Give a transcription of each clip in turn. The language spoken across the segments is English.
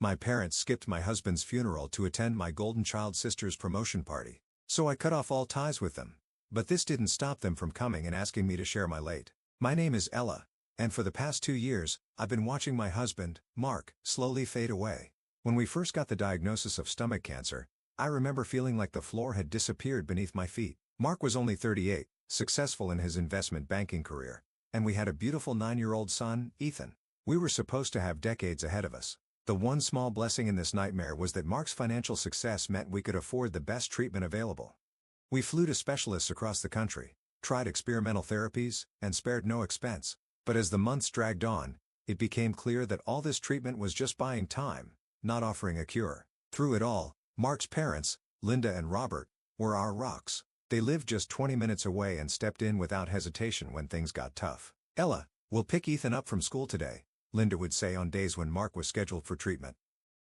My parents skipped my husband's funeral to attend my golden child sister's promotion party. So I cut off all ties with them. But this didn't stop them from coming and asking me to share my late. My name is Ella, and for the past 2 years, I've been watching my husband, Mark, slowly fade away. When we first got the diagnosis of stomach cancer, I remember feeling like the floor had disappeared beneath my feet. Mark was only 38, successful in his investment banking career, and we had a beautiful 9-year-old son, Ethan. We were supposed to have decades ahead of us. The one small blessing in this nightmare was that Mark's financial success meant we could afford the best treatment available. We flew to specialists across the country, tried experimental therapies, and spared no expense. But as the months dragged on, it became clear that all this treatment was just buying time, not offering a cure. Through it all, Mark's parents, Linda and Robert, were our rocks. They lived just 20 minutes away and stepped in without hesitation when things got tough. "Ella, we'll pick Ethan up from school today," Linda would say on days when Mark was scheduled for treatment.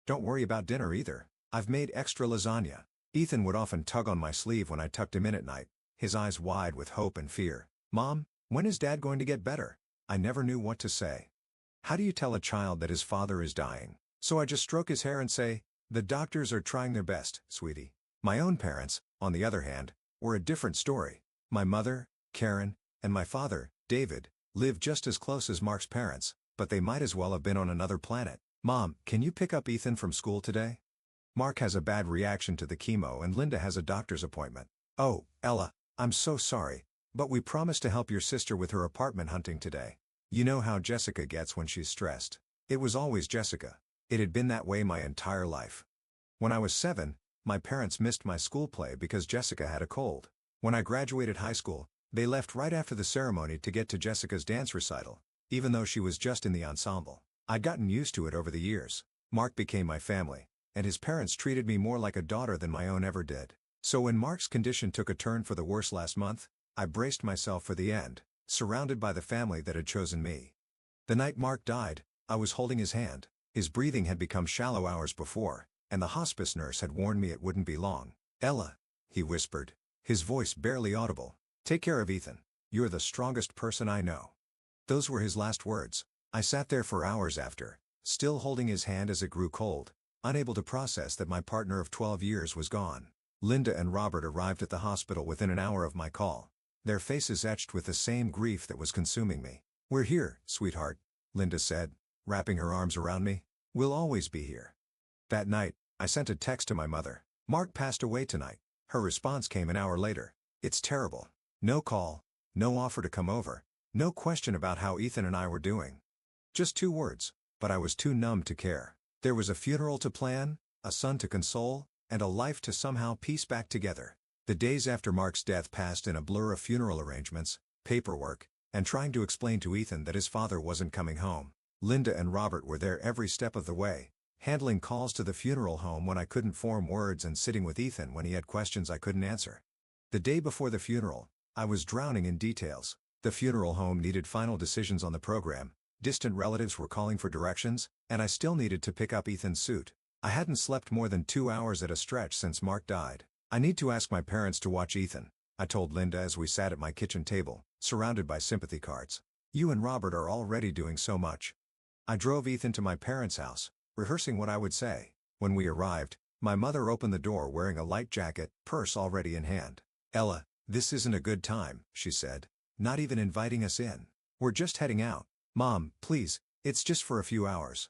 "Don't worry about dinner either. I've made extra lasagna." Ethan would often tug on my sleeve when I tucked him in at night, his eyes wide with hope and fear. "Mom, when is Dad going to get better?" I never knew what to say. How do you tell a child that his father is dying? So I just stroke his hair and say, "The doctors are trying their best, sweetie." My own parents, on the other hand, were a different story. My mother, Karen, and my father, David, lived just as close as Mark's parents, but they might as well have been on another planet. "Mom, can you pick up Ethan from school today? Mark has a bad reaction to the chemo and Linda has a doctor's appointment." "Oh, Ella, I'm so sorry, but we promised to help your sister with her apartment hunting today. You know how Jessica gets when she's stressed." It was always Jessica. It had been that way my entire life. When I was 7, my parents missed my school play because Jessica had a cold. When I graduated high school, they left right after the ceremony to get to Jessica's dance recital, even though she was just in the ensemble. I'd gotten used to it over the years. Mark became my family, and his parents treated me more like a daughter than my own ever did. So when Mark's condition took a turn for the worse last month, I braced myself for the end, surrounded by the family that had chosen me. The night Mark died, I was holding his hand. His breathing had become shallow hours before, and the hospice nurse had warned me it wouldn't be long. "Ella," he whispered, his voice barely audible, "take care of Ethan. You're the strongest person I know." Those were his last words. I sat there for hours after, still holding his hand as it grew cold, unable to process that my partner of 12 years was gone. Linda and Robert arrived at the hospital within an hour of my call, their faces etched with the same grief that was consuming me. "We're here, sweetheart," Linda said, wrapping her arms around me. "We'll always be here." That night, I sent a text to my mother. "Mark passed away tonight." Her response came an hour later. "It's terrible." No call, no offer to come over, no question about how Ethan and I were doing. Just 2 words, but I was too numb to care. There was a funeral to plan, a son to console, and a life to somehow piece back together. The days after Mark's death passed in a blur of funeral arrangements, paperwork, and trying to explain to Ethan that his father wasn't coming home. Linda and Robert were there every step of the way, handling calls to the funeral home when I couldn't form words and sitting with Ethan when he had questions I couldn't answer. The day before the funeral, I was drowning in details. The funeral home needed final decisions on the program, distant relatives were calling for directions, and I still needed to pick up Ethan's suit. I hadn't slept more than 2 hours at a stretch since Mark died. "I need to ask my parents to watch Ethan," I told Linda as we sat at my kitchen table, surrounded by sympathy cards. "You and Robert are already doing so much." I drove Ethan to my parents' house, rehearsing what I would say. When we arrived, my mother opened the door wearing a light jacket, purse already in hand. "Ella, this isn't a good time," she said, "not even inviting us in. We're just heading out." "Mom, please, it's just for a few hours.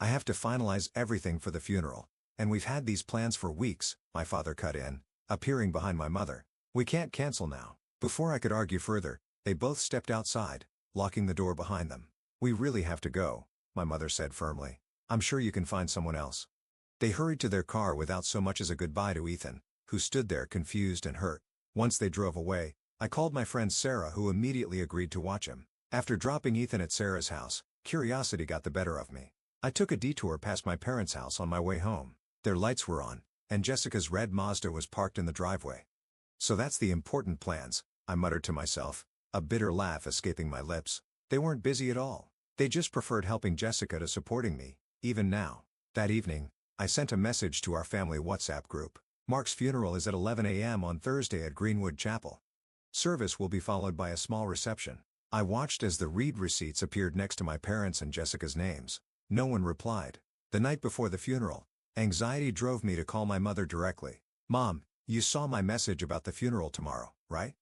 I have to finalize everything for the funeral, and we've had these plans for weeks," my father cut in, appearing behind my mother. "We can't cancel now." Before I could argue further, they both stepped outside, locking the door behind them. "We really have to go," my mother said firmly. "I'm sure you can find someone else." They hurried to their car without so much as a goodbye to Ethan, who stood there confused and hurt. Once they drove away, I called my friend Sarah, who immediately agreed to watch him. After dropping Ethan at Sarah's house, curiosity got the better of me. I took a detour past my parents' house on my way home. Their lights were on, and Jessica's red Mazda was parked in the driveway. "So that's the important plans," I muttered to myself, a bitter laugh escaping my lips. They weren't busy at all. They just preferred helping Jessica to supporting me, even now. That evening, I sent a message to our family WhatsApp group. "Mark's funeral is at 11 a.m. on Thursday at Greenwood Chapel. Service will be followed by a small reception." I watched as the read receipts appeared next to my parents' and Jessica's names. No one replied. The night before the funeral, anxiety drove me to call my mother directly. "Mom, you saw my message about the funeral tomorrow, right?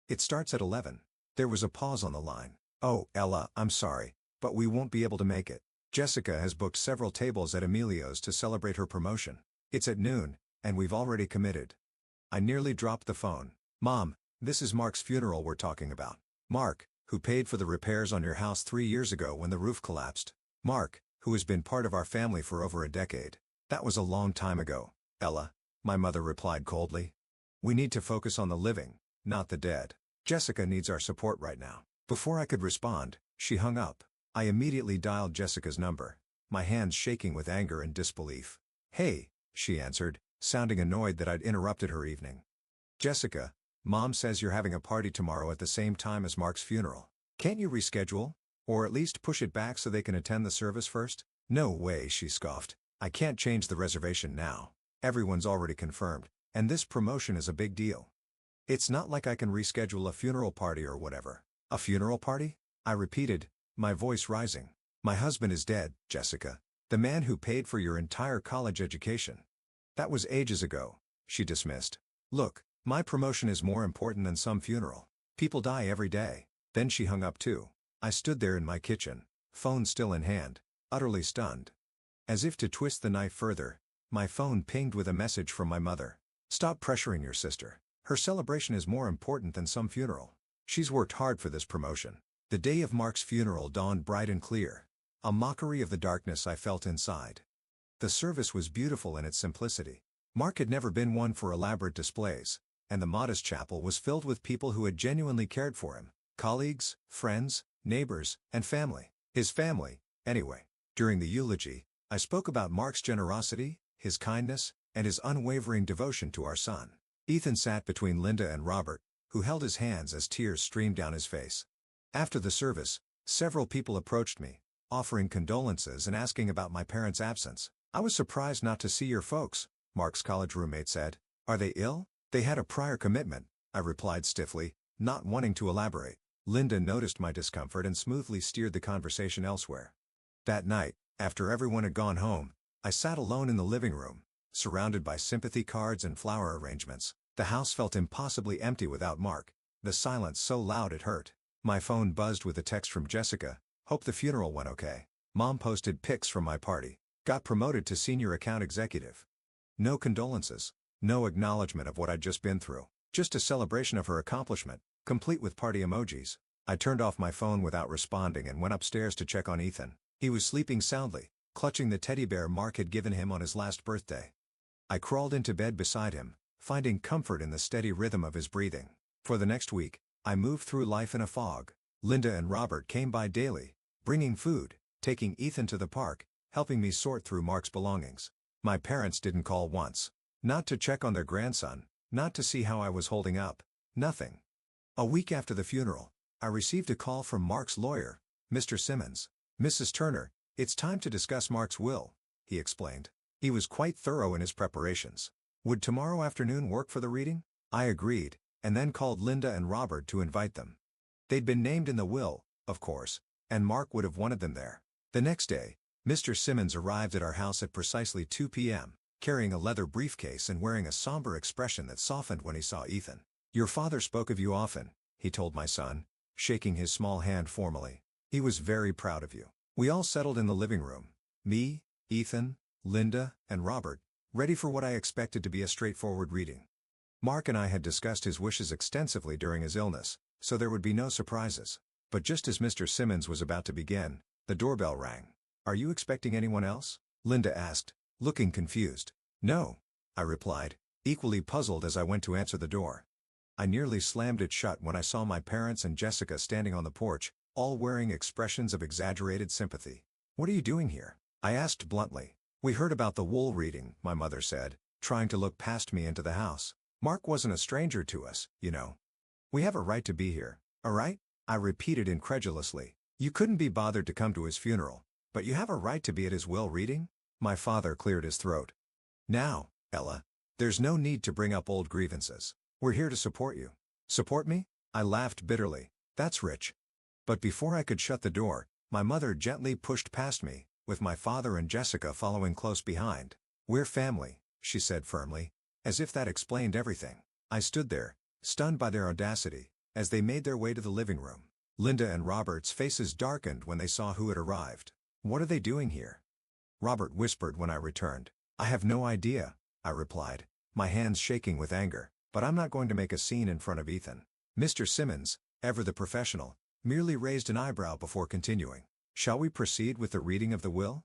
It starts at 11. There was a pause on the line. "Oh, Ella, I'm sorry, but we won't be able to make it. Jessica has booked several tables at Emilio's to celebrate her promotion. It's at noon, and we've already committed." I nearly dropped the phone. "Mom, this is Mark's funeral we're talking about. Mark, who paid for the repairs on your house 3 years ago when the roof collapsed. Mark, who has been part of our family for over a decade." "That was a long time ago, Ella," my mother replied coldly. "We need to focus on the living, not the dead. Jessica needs our support right now." Before I could respond, she hung up. I immediately dialed Jessica's number, my hands shaking with anger and disbelief. "Hey," she answered, sounding annoyed that I'd interrupted her evening. "Jessica, Mom says you're having a party tomorrow at the same time as Mark's funeral. Can't you reschedule? Or at least push it back so they can attend the service first?" "No way," she scoffed. "I can't change the reservation now. Everyone's already confirmed, and this promotion is a big deal. It's not like I can reschedule a funeral party or whatever." "A funeral party?" I repeated, my voice rising. "My husband is dead, Jessica. The man who paid for your entire college education." "That was ages ago," she dismissed. "Look, my promotion is more important than some funeral. People die every day." Then she hung up too. I stood there in my kitchen, phone still in hand, utterly stunned. As if to twist the knife further, my phone pinged with a message from my mother. "Stop pressuring your sister. Her celebration is more important than some funeral. She's worked hard for this promotion." The day of Mark's funeral dawned bright and clear, a mockery of the darkness I felt inside. The service was beautiful in its simplicity. Mark had never been one for elaborate displays, and the modest chapel was filled with people who had genuinely cared for him: colleagues, friends, neighbors, and family. His family, anyway. During the eulogy, I spoke about Mark's generosity, his kindness, and his unwavering devotion to our son. Ethan sat between Linda and Robert, who held his hands as tears streamed down his face. After the service, several people approached me, offering condolences and asking about my parents' absence. "I was surprised not to see your folks," Mark's college roommate said. "Are they ill?" "They had a prior commitment," I replied stiffly, not wanting to elaborate. Linda noticed my discomfort and smoothly steered the conversation elsewhere. That night, after everyone had gone home, I sat alone in the living room, surrounded by sympathy cards and flower arrangements. The house felt impossibly empty without Mark, the silence so loud it hurt. My phone buzzed with a text from Jessica. "Hope the funeral went okay. Mom posted pics from my party. Got promoted to senior account executive." No condolences, no acknowledgement of what I'd just been through. Just a celebration of her accomplishment, complete with party emojis. I turned off my phone without responding and went upstairs to check on Ethan. He was sleeping soundly, clutching the teddy bear Mark had given him on his last birthday. I crawled into bed beside him, finding comfort in the steady rhythm of his breathing. For the next week, I moved through life in a fog. Linda and Robert came by daily, bringing food, taking Ethan to the park, helping me sort through Mark's belongings. My parents didn't call once. Not to check on their grandson, not to see how I was holding up. Nothing. A week after the funeral, I received a call from Mark's lawyer, Mr. Simmons. "Mrs. Turner, it's time to discuss Mark's will," he explained. He was quite thorough in his preparations. Would tomorrow afternoon work for the reading? I agreed, and then called Linda and Robert to invite them. They'd been named in the will, of course, and Mark would have wanted them there. The next day, Mr. Simmons arrived at our house at precisely 2 p.m., carrying a leather briefcase and wearing a somber expression that softened when he saw Ethan. "Your father spoke of you often," he told my son, shaking his small hand formally. "He was very proud of you." We all settled in the living room. Me, Ethan, Linda, and Robert, ready for what I expected to be a straightforward reading. Mark and I had discussed his wishes extensively during his illness, so there would be no surprises. But just as Mr. Simmons was about to begin, the doorbell rang. "Are you expecting anyone else?" Linda asked, looking confused. "No," I replied, equally puzzled as I went to answer the door. I nearly slammed it shut when I saw my parents and Jessica standing on the porch, all wearing expressions of exaggerated sympathy. "What are you doing here?" I asked bluntly. "We heard about the wool reading," my mother said, trying to look past me into the house. "Mark wasn't a stranger to us, you know. We have a right to be here, all right?" I repeated incredulously. "You couldn't be bothered to come to his funeral, but you have a right to be at his will reading?" My father cleared his throat. "Now, Ella, there's no need to bring up old grievances. We're here to support you." "Support me?" I laughed bitterly. "That's rich." But before I could shut the door, my mother gently pushed past me, with my father and Jessica following close behind. "We're family," she said firmly, as if that explained everything. I stood there, stunned by their audacity, as they made their way to the living room. Linda and Robert's faces darkened when they saw who had arrived. "What are they doing here?" Robert whispered when I returned. "I have no idea," I replied, my hands shaking with anger, "but I'm not going to make a scene in front of Ethan." Mr. Simmons, ever the professional, merely raised an eyebrow before continuing. "Shall we proceed with the reading of the will?"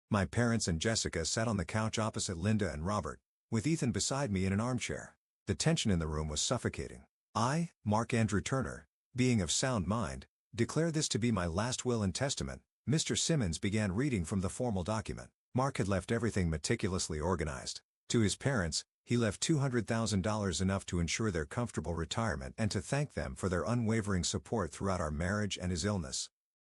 My parents and Jessica sat on the couch opposite Linda and Robert, with Ethan beside me in an armchair. The tension in the room was suffocating. I, Mark Andrew Turner, being of sound mind, declare this to be my last will and testament. Mr. Simmons began reading from the formal document. Mark had left everything meticulously organized. To his parents, he left $200,000, enough to ensure their comfortable retirement and to thank them for their unwavering support throughout our marriage and his illness.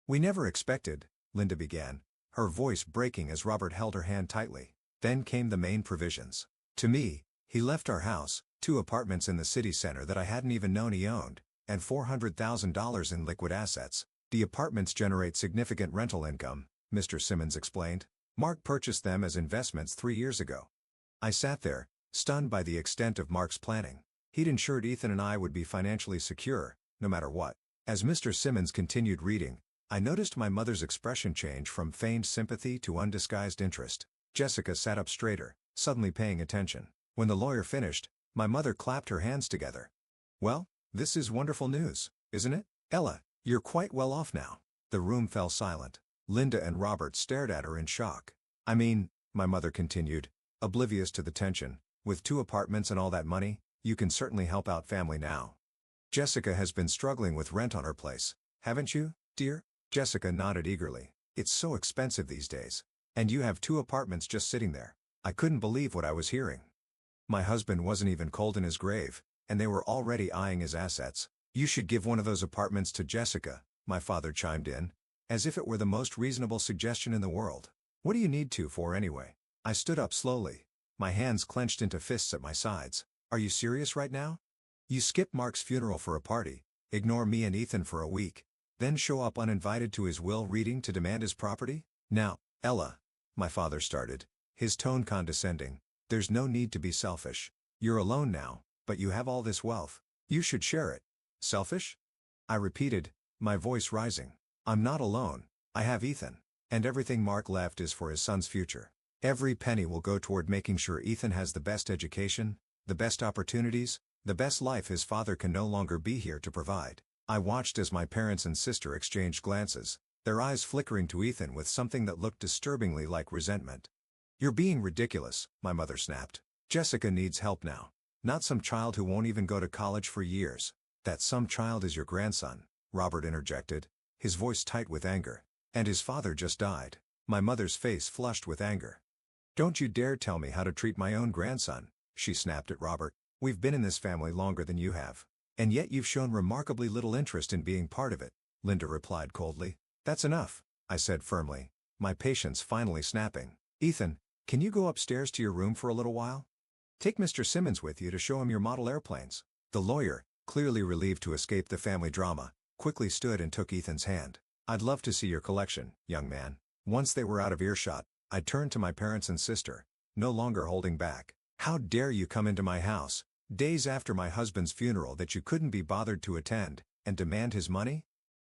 "We never expected," Linda began, her voice breaking as Robert held her hand tightly. Then came the main provisions. To me, he left our house, 2 apartments in the city center that I hadn't even known he owned, and $400,000 in liquid assets. "The apartments generate significant rental income," Mr. Simmons explained. "Mark purchased them as investments 3 years ago." I sat there, stunned by the extent of Mark's planning. He'd ensured Ethan and I would be financially secure, no matter what. As Mr. Simmons continued reading, I noticed my mother's expression change from feigned sympathy to undisguised interest. Jessica sat up straighter, suddenly paying attention. When the lawyer finished, my mother clapped her hands together. "Well, this is wonderful news, isn't it? Ella, you're quite well off now." The room fell silent. Linda and Robert stared at her in shock. "I mean," my mother continued, oblivious to the tension, "with 2 apartments and all that money, you can certainly help out family now. Jessica has been struggling with rent on her place, haven't you, dear?" Jessica nodded eagerly. "It's so expensive these days. And you have 2 apartments just sitting there." I couldn't believe what I was hearing. My husband wasn't even cold in his grave, and they were already eyeing his assets. "You should give one of those apartments to Jessica," my father chimed in, as if it were the most reasonable suggestion in the world. "What do you need to for anyway?" I stood up slowly, my hands clenched into fists at my sides. "Are you serious right now? You skip Mark's funeral for a party, ignore me and Ethan for a week, then show up uninvited to his will reading to demand his property? Now, Ella," my father started, his tone condescending, "there's no need to be selfish. You're alone now, but you have all this wealth. You should share it." "Selfish?" I repeated, my voice rising. "I'm not alone. I have Ethan. And everything Mark left is for his son's future. Every penny will go toward making sure Ethan has the best education, the best opportunities, the best life his father can no longer be here to provide." I watched as my parents and sister exchanged glances, their eyes flickering to Ethan with something that looked disturbingly like resentment. "You're being ridiculous," my mother snapped. "Jessica needs help now. Not some child who won't even go to college for years." "That some child is your grandson," Robert interjected, his voice tight with anger. "And his father just died." My mother's face flushed with anger. "Don't you dare tell me how to treat my own grandson," she snapped at Robert. "We've been in this family longer than you have. And yet you've shown remarkably little interest in being part of it," Linda replied coldly. "That's enough," I said firmly, my patience finally snapping. "Ethan, can you go upstairs to your room for a little while? Take Mr. Simmons with you to show him your model airplanes." The lawyer, clearly relieved to escape the family drama, quickly stood and took Ethan's hand. "I'd love to see your collection, young man." Once they were out of earshot, I turned to my parents and sister, no longer holding back. "How dare you come into my house, days after my husband's funeral that you couldn't be bothered to attend, and demand his money?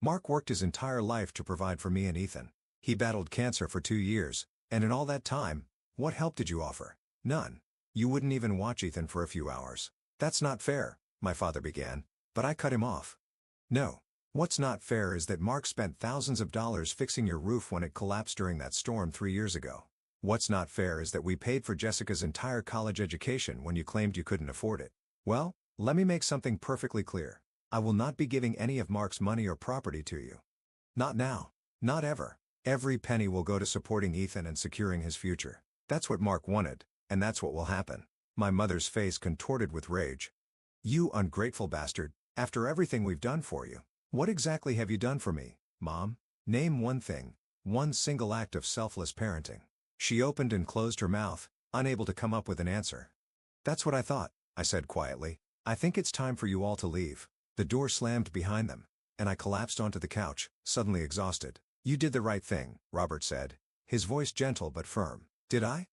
Mark worked his entire life to provide for me and Ethan. He battled cancer for 2 years, and in all that time, what help did you offer? None. You wouldn't even watch Ethan for a few hours." "That's not fair," my father began, but I cut him off. "No. What's not fair is that Mark spent thousands of dollars fixing your roof when it collapsed during that storm 3 years ago. What's not fair is that we paid for Jessica's entire college education when you claimed you couldn't afford it. Well, let me make something perfectly clear. I will not be giving any of Mark's money or property to you. Not now. Not ever. Every penny will go to supporting Ethan and securing his future. That's what Mark wanted, and that's what will happen." My mother's face contorted with rage. "You ungrateful bastard, after everything we've done for you. What exactly have you done for me, Mom? Name one thing, one single act of selfless parenting." She opened and closed her mouth, unable to come up with an answer. "That's what I thought," I said quietly. "I think it's time for you all to leave." The door slammed behind them, and I collapsed onto the couch, suddenly exhausted. "You did the right thing," Robert said, his voice gentle but firm. Did I?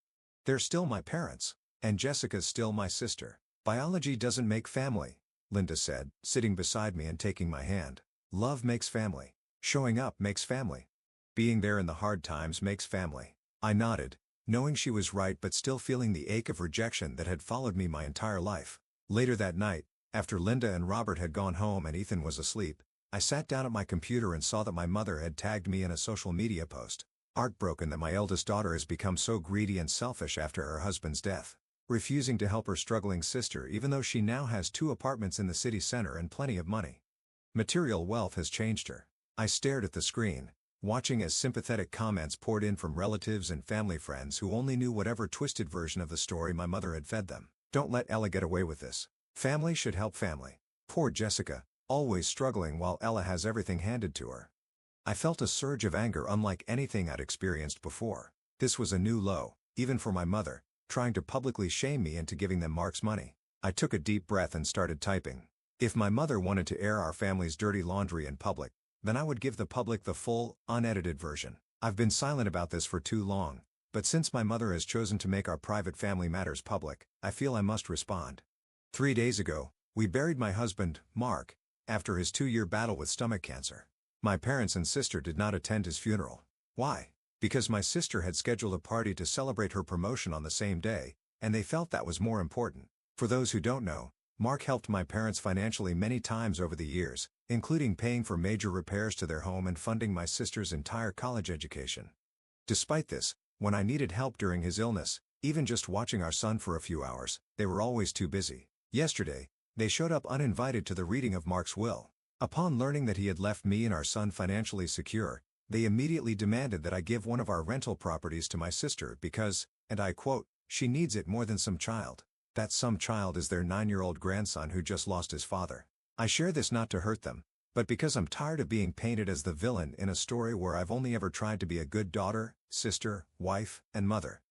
They're still my parents. And Jessica's still my sister. Biology doesn't make family, Linda said, sitting beside me and taking my hand. Love makes family. Showing up makes family. Being there in the hard times makes family. I nodded, knowing she was right but still feeling the ache of rejection that had followed me my entire life. Later that night, after Linda and Robert had gone home and Ethan was asleep, I sat down at my computer and saw that my mother had tagged me in a social media post. Heartbroken that my eldest daughter has become so greedy and selfish after her husband's death, refusing to help her struggling sister even though she now has 2 apartments in the city center and plenty of money. Material wealth has changed her. I stared at the screen, watching as sympathetic comments poured in from relatives and family friends who only knew whatever twisted version of the story my mother had fed them. Don't let Ella get away with this. Family should help family. Poor Jessica, always struggling while Ella has everything handed to her. I felt a surge of anger unlike anything I'd experienced before. This was a new low, even for my mother, trying to publicly shame me into giving them Mark's money. I took a deep breath and started typing. If my mother wanted to air our family's dirty laundry in public, then I would give the public the full, unedited version. I've been silent about this for too long, but since my mother has chosen to make our private family matters public, I feel I must respond. 3 days ago, we buried my husband, Mark, after his 2-year battle with stomach cancer. My parents and sister did not attend his funeral. Why? Because my sister had scheduled a party to celebrate her promotion on the same day, and they felt that was more important. For those who don't know, Mark helped my parents financially many times over the years, including paying for major repairs to their home and funding my sister's entire college education. Despite this, when I needed help during his illness, even just watching our son for a few hours, they were always too busy. Yesterday, they showed up uninvited to the reading of Mark's will. Upon learning that he had left me and our son financially secure, they immediately demanded that I give one of our rental properties to my sister because, and I quote, she needs it more than some child. That some child is their 9-year-old grandson who just lost his father. I share this not to hurt them, but because I'm tired of being painted as the villain in a story where I've only ever tried to be a good daughter, sister, wife, and mother.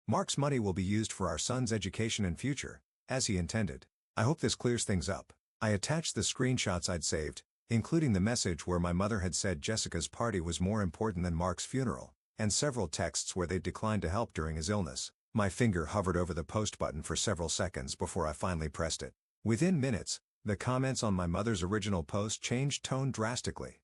Mark's money will be used for our son's education and future, as he intended. I hope this clears things up. I attached the screenshots I'd saved, including the message where my mother had said Jessica's party was more important than Mark's funeral, and several texts where they'd declined to help during his illness. My finger hovered over the post button for several seconds before I finally pressed it. Within minutes, the comments on my mother's original post changed tone drastically.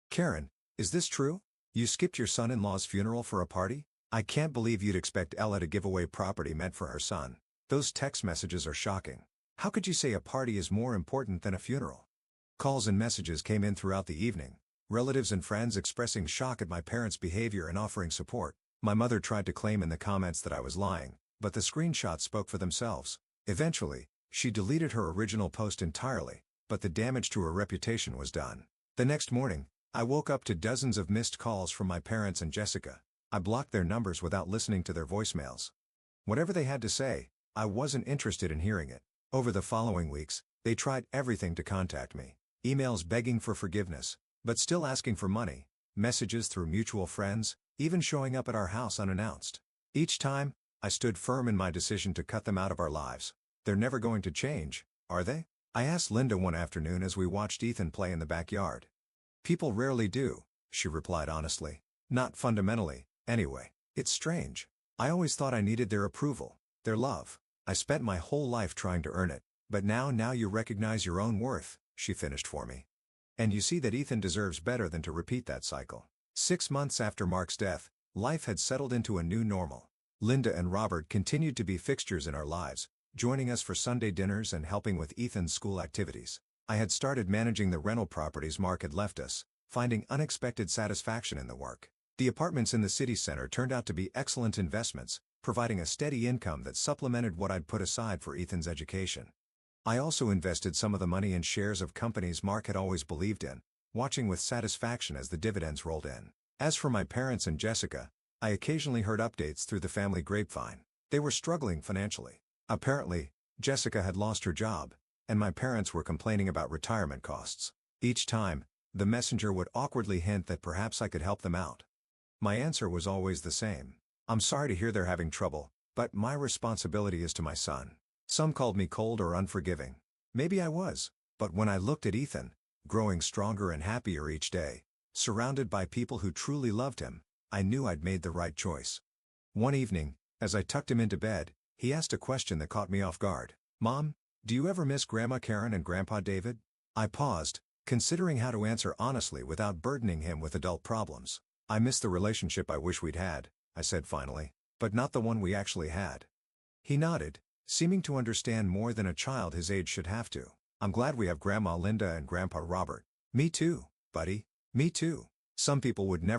Karen, is this true? You skipped your son-in-law's funeral for a party? I can't believe you'd expect Ella to give away property meant for her son. Those text messages are shocking. How could you say a party is more important than a funeral? Calls and messages came in throughout the evening, relatives and friends expressing shock at my parents' behavior and offering support. My mother tried to claim in the comments that I was lying, but the screenshots spoke for themselves. Eventually, she deleted her original post entirely, but the damage to her reputation was done. The next morning, I woke up to dozens of missed calls from my parents and Jessica. I blocked their numbers without listening to their voicemails. Whatever they had to say, I wasn't interested in hearing it. Over the following weeks, they tried everything to contact me. Emails begging for forgiveness, but still asking for money, messages through mutual friends, even showing up at our house unannounced. Each time, I stood firm in my decision to cut them out of our lives. They're never going to change, are they? I asked Linda one afternoon as we watched Ethan play in the backyard. People rarely do, she replied honestly. Not fundamentally, anyway. It's strange. I always thought I needed their approval, their love. I spent my whole life trying to earn it, but now you recognize your own worth, she finished for me. And you see that Ethan deserves better than to repeat that cycle. 6 months after Mark's death, life had settled into a new normal. Linda and Robert continued to be fixtures in our lives, joining us for Sunday dinners and helping with Ethan's school activities. I had started managing the rental properties Mark had left us, finding unexpected satisfaction in the work. The apartments in the city center turned out to be excellent investments, providing a steady income that supplemented what I'd put aside for Ethan's education. I also invested some of the money in shares of companies Mark had always believed in, watching with satisfaction as the dividends rolled in. As for my parents and Jessica, I occasionally heard updates through the family grapevine. They were struggling financially. Apparently, Jessica had lost her job, and my parents were complaining about retirement costs. Each time, the messenger would awkwardly hint that perhaps I could help them out. My answer was always the same. I'm sorry to hear they're having trouble, but my responsibility is to my son. Some called me cold or unforgiving. Maybe I was, but when I looked at Ethan, growing stronger and happier each day, surrounded by people who truly loved him, I knew I'd made the right choice. One evening, as I tucked him into bed, he asked a question that caught me off guard. "Mom, do you ever miss Grandma Karen and Grandpa David?" I paused, considering how to answer honestly without burdening him with adult problems. "I miss the relationship I wish we'd had," I said finally, "but not the one we actually had." He nodded, seeming to understand more than a child his age should have to. "I'm glad we have Grandma Linda and Grandpa Robert." "Me too, buddy. Me too. Some people would never